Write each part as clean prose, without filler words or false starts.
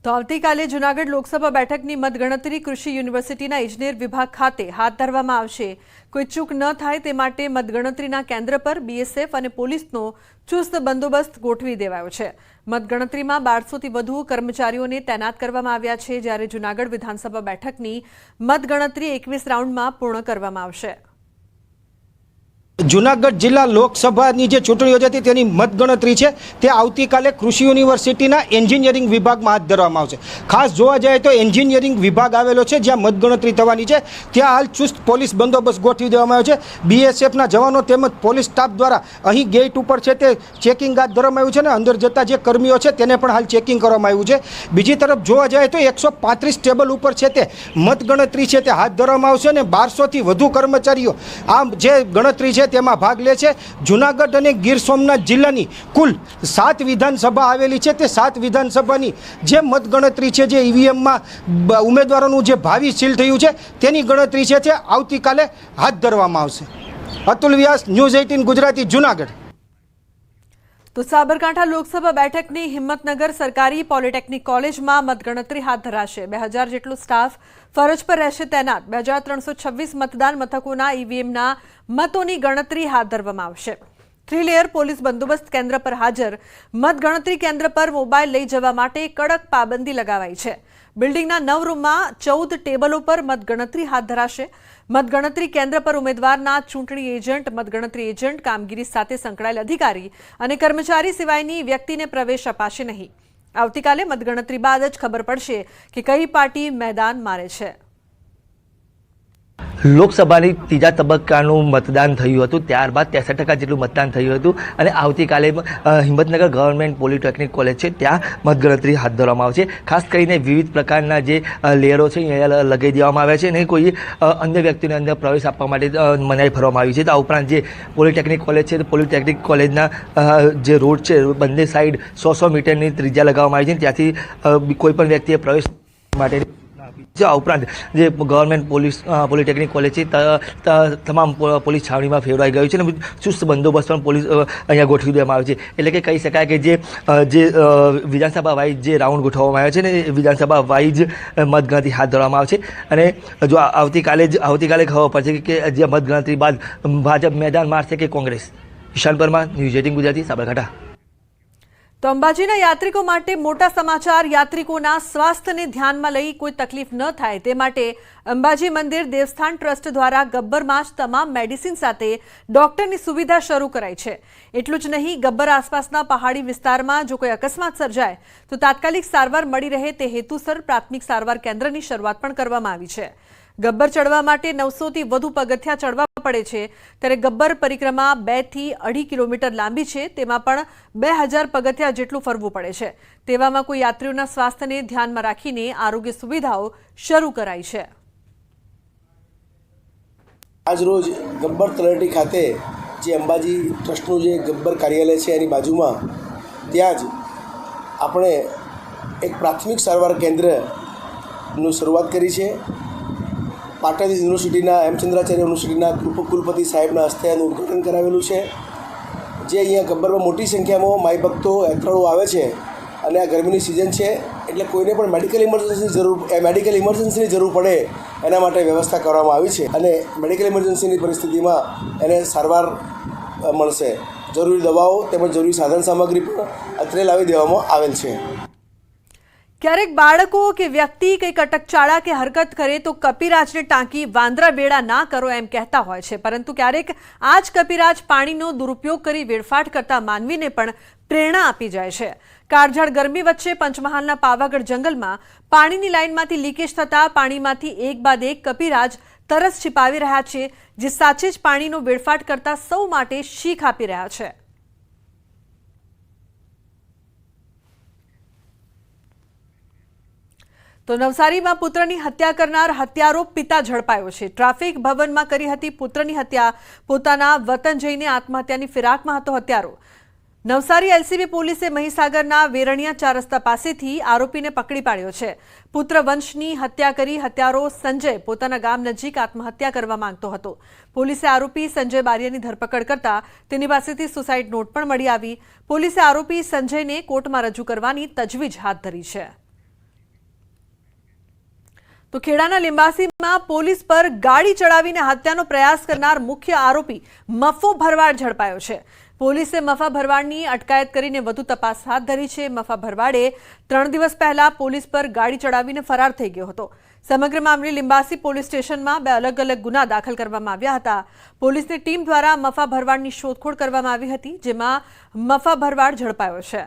તો આવતીકાલે જૂનાગઢ લોકસભા બેઠકની મતગણતરી કૃષિ યુનિવર્સિટીના ઇજનેર વિભાગ ખાતે હાથ ધરવામાં આવશે। કોઈ ચૂક ન થાય તે માટે મતગણતરીના કેન્દ્ર પર બીએસએફ અને પોલીસનો ચુસ્ત બંદોબસ્ત ગોઠવી દેવાયો છે। મતગણતરીમાં 1200થી વધુ કર્મચારીઓને તૈનાત કરવામાં આવ્યા છે, જ્યારે જૂનાગઢ વિધાનસભા બેઠકની મતગણતરી 21 રાઉન્ડમાં પૂર્ણ કરવામાં આવશે। જૂનાગઢ જિલ્લા લોકસભાની જે ચૂંટણીઓ હતી તેની મતગણતરી છે તે આવતીકાલે કૃષિ યુનિવર્સિટીના એન્જિનિયરિંગ વિભાગમાં હાથ ધરવામાં આવશે। ખાસ જોવા જાય તો એન્જિનિયરિંગ વિભાગ આવેલો છે જ્યાં મતગણતરી થવાની છે, ત્યાં હાલ ચુસ્ત પોલીસ બંદોબસ્ત ગોઠવી દેવામાં આવ્યો છે। બીએસએફના જવાનો તેમજ પોલીસ સ્ટાફ દ્વારા અહીં ગેટ ઉપર છે તે ચેકિંગ હાથ ધરવામાં આવ્યું છે અને અંદર જતા જે કર્મીઓ છે તેને પણ હાલ ચેકિંગ કરવામાં આવ્યું છે। બીજી તરફ જોવા જાય તો 135 ટેબલ ઉપર છે તે મતગણતરી છે તે હાથ ધરવામાં આવશે અને 1200થી વધુ કર્મચારીઓ આ જે ગણતરી છે તેમાં ભાગ લે છે। જૂનાગઢ અને ગીર સોમનાથ જિલ્લાની કુલ 7 વિધાનસભા આવેલી છે, તે 7 વિધાનસભાની જે મતગણતરી છે, જે ઈવીએમમાં ઉમેદવારોનું જે ભાવિ સીલ થયું છે તેની ગણતરી છે તે આવતીકાલે હાથ ધરવામાં આવશે। અતુલ વ્યાસ, ન્યૂઝ 18 ગુજરાતી, જૂનાગઢ। તો સાબરકાંઠા લોકસભા બેઠકની હિંમતનગર સરકારી પોલિટેકનિક કોલેજમાં મતગણતરી હાથ ધરાશે। 2000 જેટલો સ્ટાફ ફરજ પર રહેશે તૈનાત। 2326 મતદાન મથકોના ઈવીએમના મતોની ગણતરી હાથ ધરવામાં આવશે। 3 લેયર પોલીસ બંદોબસ્ત કેન્દ્ર પર હાજર। મતગણતરી કેન્દ્ર પર મોબાઈલ લઈ જવા માટે કડક પાબંદી લગાવાઈ છે। બિલ્ડિંગના 9 રૂમમાં 14 ટેબલો પર મતગણતરી હાથ ધરાશે। મતગણતરી કેન્દ્ર પર ઉમેદવારના ચૂંટણી એજન્ટ, મતગણતરી એજન્ટ, કામગીરી સાથે સંકળાયેલ અધિકારી અને કર્મચારી સિવાયની વ્યક્તિને પ્રવેશ અપાશે નહીં। આવતીકાલે મતગણતરી બાદ જ ખબર પડશે કે કઈ પાર્ટી મેદાન મારે છે। લોકસભાની ત્રીજા તબક્કાનું મતદાન થયું હતું, ત્યારબાદ 63% જેટલું મતદાન થયું હતું અને આવતીકાલે હિંમતનગર ગવર્મેન્ટ પોલિટેકનિક કોલેજ છે ત્યાં મતગણતરી હાથ ધરવામાં આવશે। ખાસ કરીને વિવિધ પ્રકારના જે લેયરો છે અહીંયા લગાવી દેવામાં આવ્યા છે અને કોઈ અન્ય વ્યક્તિને અંદર પ્રવેશ આપવા માટે મનાઈ ફરવામાં આવી છે। તો આ ઉપરાંત જે પોલિટેકનિક કોલેજ છે, પોલિટેકનિક કોલેજના જે રોડ છે બંને સાઈડ 100 મીટરની ત્રિજ્યા લગાવવામાં આવી છે, ત્યાંથી કોઈ પણ વ્યક્તિએ પ્રવેશ માટે આ ઉપરાંત જે ગવર્મેન્ટ પોલિટેકનિક કોલેજ છે તમામ પોલીસ છાવણીમાં ફેરવાઈ ગયું છે અને ચુસ્ત બંદોબસ્ત પણ પોલીસ અહીંયા ગોઠવી દેવામાં આવ્યો છે। એટલે કે કહી શકાય કે જે વિધાનસભા વાઇઝ જે રાઉન્ડ ગોઠવવામાં આવ્યા છે ને એ વિધાનસભા વાઇઝ મતગણતરી હાથ ધરવામાં આવશે અને જો આવતીકાલે ખબર પડશે કે જે મતગણતરી બાદ ભાજપ મેદાન મારશે કે કોંગ્રેસ। ઈશાન પરમાર, ન્યૂઝ 18 ગુજરાતી, સાબરકાંઠા। તો અંબાજીના યાત્રિકો માટે મોટા સમાચાર। યાત્રિકોના સ્વાસ્થ્યને ધ્યાનમાં લઈ કોઈ તકલીફ ન થાય તે માટે અંબાજી મંદિર દેવસ્થાન ટ્રસ્ટ દ્વારા ગબ્બરમાં જ તમામ મેડિસિન સાથે ડોક્ટરની સુવિધા શરૂ કરાઈ છે। એટલું જ નહીં, ગબ્બર આસપાસના પહાડી વિસ્તારમાં જો કોઈ અકસ્માત સર્જાય તો તાત્કાલિક સારવાર મળી રહે તે હેતુસર પ્રાથમિક સારવાર કેન્દ્રની શરૂઆત પણ કરવામાં આવી છે। ગબ્બર ચડવા માટે 900થી વધુ પગથિયાં ચડવા પડે છે, ત્યારે ગબ્બર પરિક્રમા 2 થી 2.5 કિલોમીટર લાંબી છે, તેમાં પણ 2000 પગથિયાં જેટલું ફરવું પડે છે। તેવામાં કોઈ યાત્રીઓના સ્વાસ્થ્યને ધ્યાનમાં રાખીને આરોગ્ય સુવિધાઓ શરૂ કરાઈ છે। આજરોજ ગબ્બર તળેટી ખાતે જે અંબાજી ટ્રસ્ટનું જે ગબ્બર કાર્યાલય છે એની બાજુમાં ત્યાં જ આપણે એક પ્રાથમિક સારવાર કેન્દ્રનું શરૂઆત કરી છે। પાટણ યુનિવર્સિટીના હેમચંદ્રાચાર્ય યુનિવર્સિટીના કુલપતિ સાહેબના હસ્તે એનું ઉદ્ઘાટન કરાવેલું છે। જે અહીંયા ગબ્બરમાં મોટી સંખ્યામાં માઈ ભક્તો યાત્રાળુઓ આવે છે અને આ ગરમીની સિઝન છે એટલે કોઈને પણ મેડિકલ ઇમરજન્સીની જરૂર પડે એના માટે વ્યવસ્થા કરવામાં આવી છે અને મેડિકલ ઇમરજન્સીની પરિસ્થિતિમાં એને સારવાર મળશે। જરૂરી દવાઓ તેમજ જરૂરી સાધન સામગ્રી પણ અત્રે લાવી દેવામાં આવેલ છે। ક્યારેક બાળકો કે વ્યક્તિ કંઈક અટકચાળા કે હરકત કરે તો કપિરાજને ટાંકી વાંદરા વેડા ના કરો એમ કહેતા હોય છે, પરંતુ ક્યારેક આ જ કપિરાજ પાણીનો દુરુપયોગ કરી વેડફાટ કરતા માનવીને પણ પ્રેરણા આપી જાય છે। કાળઝાળ ગરમી વચ્ચે પંચમહાલના પાવાગઢ જંગલમાં પાણીની લાઇનમાંથી લીકેજ થતા પાણીમાંથી એક બાદ એક કપિરાજ તરસ छिपाવી રહ્યા છે, જે સાચે જ પાણીનો વેડફાટ કરતા સૌ માટે શીખ આપી રહ્યા છે। તો નવસારીમાં પુત્રની હત્યા કરનાર હત્યારો પિતા ઝડપાયો છે। ટ્રાફિક ભવનમાં કરી હતી પુત્રની હત્યા। પોતાના વતન જઈને આત્મહત્યાની ફિરાકમાં હતો હત્યારો। નવસારી એલસીબી પોલીસે મહીસાગરના વેરણિયા 4 રસ્તા પાસેથી આરોપીને પકડી પાડ્યો છે। પુત્ર વંશની હત્યા કરી હત્યારો સંજય પોતાના ગામ નજીક આત્મહત્યા કરવા માંગતો હતો। પોલીસે આરોપી સંજય બારિયાની ધરપકડ કરતા તેની પાસેથી સુસાઇડ નોટ પણ મળી આવી। પોલીસે આરોપી સંજયને કોર્ટમાં રજૂ કરવાની તજવીજ હાથ ધરી છે। તો ખેડાના લિંબાસીમાં પોલીસ પર ગાડી ચડાવીને હત્યાનો પ્રયાસ કરનાર મુખ્ય આરોપી મફો ભરવાડ ઝડપાયો છે. પોલીસે મફા ભરવાડની અટકાયત કરીને વધુ તપાસ હાથ ધરી છે. મફા ભરવાડે 3 દિવસ પહેલા પોલીસ પર ગાડી ચડાવીને ફરાર થઈ ગયો હતો. સમગ્ર મામલે લિંબાસી પોલીસ સ્ટેશનમાં 2 અલગ અલગ ગુના દાખલ કરવામાં આવ્યા હતા. પોલીસની ટીમ દ્વારા મફા ભરવાડની શોધખોળ કરવામાં આવી હતી, જેમાં મફા ભરવાડ ઝડપાયો છે.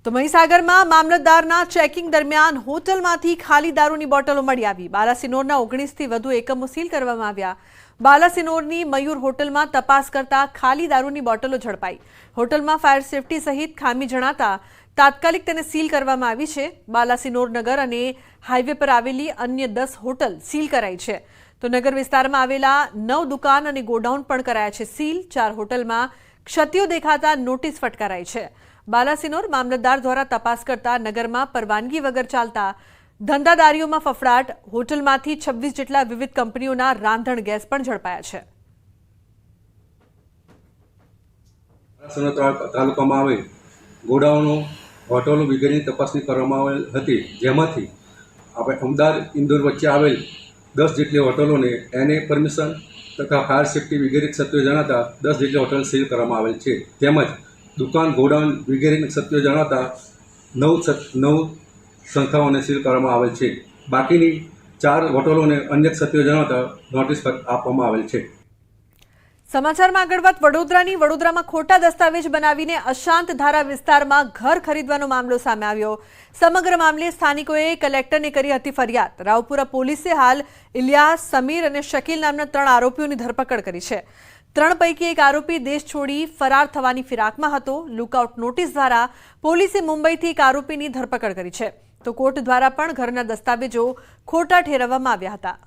તો મહીસાગરમાં મામલતદારના ચેકિંગ દરમિયાન હોટલમાંથી ખાલી દારૂની બોટલો મળી આવી. બાલાસિનોરના 19થી વધુ એકમો સીલ કરવામાં આવ્યા. બાલાસિનોરની મયુર હોટલમાં તપાસ કરતા ખાલી દારૂની બોટલો ઝડપાઈ. હોટલમાં ફાયર સેફટી સહિત ખામી જણાતા તાત્કાલિક તેને સીલ કરવામાં આવી છે. બાલાસિનોર નગર અને હાઈવે પર આવેલી અન્ય 10 હોટલ સીલ કરાઈ છે. તો નગર વિસ્તારમાં આવેલા 9 દુકાન અને ગોડાઉન પણ કરાયા છે સીલ. 4 હોટલમાં ક્ષતિઓ દેખાતા નોટિસ ફટકારાઈ છે. બાલાસિનોર મામલતદાર દ્વારા તપાસ કરતા નગરમાં પરવાનગી વગર ચાલતા ધંધાદારીઓમાં ફફડાટ. હોટલમાંથી 26 જેટલા વિવિધ કંપનીઓના રાંધણ ગેસ પણ ઝડપાયા છે. તાલુકામાં આવેલ ગોડાઉનો, હોટલો વગેરેની તપાસણી કરવામાં આવેલ હતી, જેમાંથી આપણે અમદાવાદ ઇન્દોર વચ્ચે આવેલ 10 જેટલી હોટલોને એને પરમિશન તથા ફાયર સેફટી વગેરે સત્યો જણાતા 10 જેટલી હોટલ સીલ કરવામાં આવેલ છે. તેમજ દુકાન, ગોડાઉન વગેરેની સત્યો જણાતા 9 સંસ્થાઓને સીલ કરવામાં આવેલ છે. બાકીની 4 હોટલોને અન્ય સત્યો જણાતા નોટિસ આપવામાં આવેલ છે. સમાચારમાં આગળ વાત વડોદરામાં ખોટા દસ્તાવેજ બનાવીને અશાંત ધારા વિસ્તારમાં ઘર ખરીદવાનો મામલો સામે આવ્યો. સમગ્ર મામલે સ્થાનિકોએ કલેક્ટરને કરી હતી ફરિયાદ. રાવપુરા પોલીસે હાલ ઇલિયાસ, સમીર અને શકીલ નામના 3 આરોપીઓની ધરપકડ કરી છે. 3 પૈકી એક આરોપી દેશ છોડી ફરાર થવાની ફિરાકમાં હતો. લુકઆઉટ નોટિસ દ્વારા પોલીસે મુંબઈથી એક આરોપીની ધરપકડ કરી છે. તો કોર્ટ દ્વારા પણ ઘરના દસ્તાવેજો ખોટા ઠેરવવામાં આવ્યા હતા.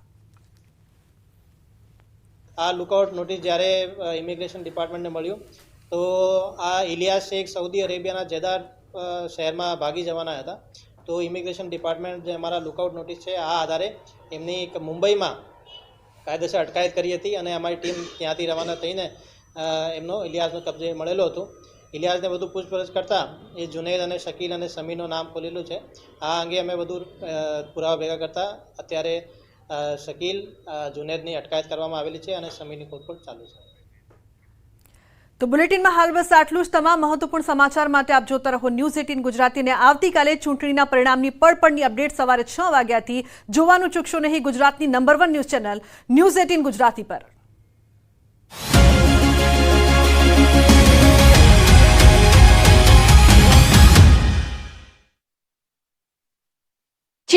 આ લુકઆઉટ નોટિસ જ્યારે ઇમિગ્રેશન ડિપાર્ટમેન્ટને મળ્યું તો આ ઇલિયાસ શેખ સાઉદી અરેબિયાના જેદાર શહેરમાં ભાગી જવાના હતા. તો ઇમિગ્રેશન ડિપાર્ટમેન્ટ જે અમારા લુકઆઉટ નોટિસ છે, આ આધારે એમની એક મુંબઈમાં કાયદેસર અટકાયત કરી હતી અને અમારી ટીમ ત્યાંથી રવાના થઈને એમનો ઇલિયાસનો કબજે મળેલો હતો. ઇલિયાસને વધુ પૂછપરછ કરતાં એ જુનેદ અને શકીલ અને સમીરનું નામ ખોલેલું છે. આ અંગે અમે વધુ પુરાવા ભેગા કરતા અત્યારે શકીલ, જુનેદની અટકાયત કરવામાં આવેલી છે અને સમીરની શોધખોળ ચાલુ છે. તો બુલેટિનમાં હાલ બસ આટલું જ. તમામ મહત્વપૂર્ણ સમાચાર માટે આપ જોતા રહો ન્યૂઝ 18 ગુજરાતીને. આવતીકાલે ચૂંટણીના પરિણામની પળપળની અપડેટ સવારે 6 વાગ્યાથી જોવાનું ચૂકશો નહીં ગુજરાતની number 1 news channel news 18 Gujarati પર.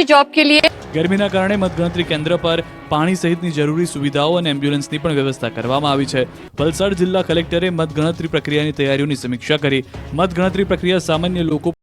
जॉब के लिए ગરમીના કારણે મતગણતરી કેન્દ્ર પર પાણી સહિતની જરૂરી સુવિધાઓ અને એમ્બ્યુલન્સની પણ વ્યવસ્થા કરવામાં આવી છે. વલસાડ જિલ્લા કલેક્ટરે મતગણતરી પ્રક્રિયાની તૈયારીઓની સમીક્ષા કરી. મતગણતરી પ્રક્રિયા સામાન્ય લોકો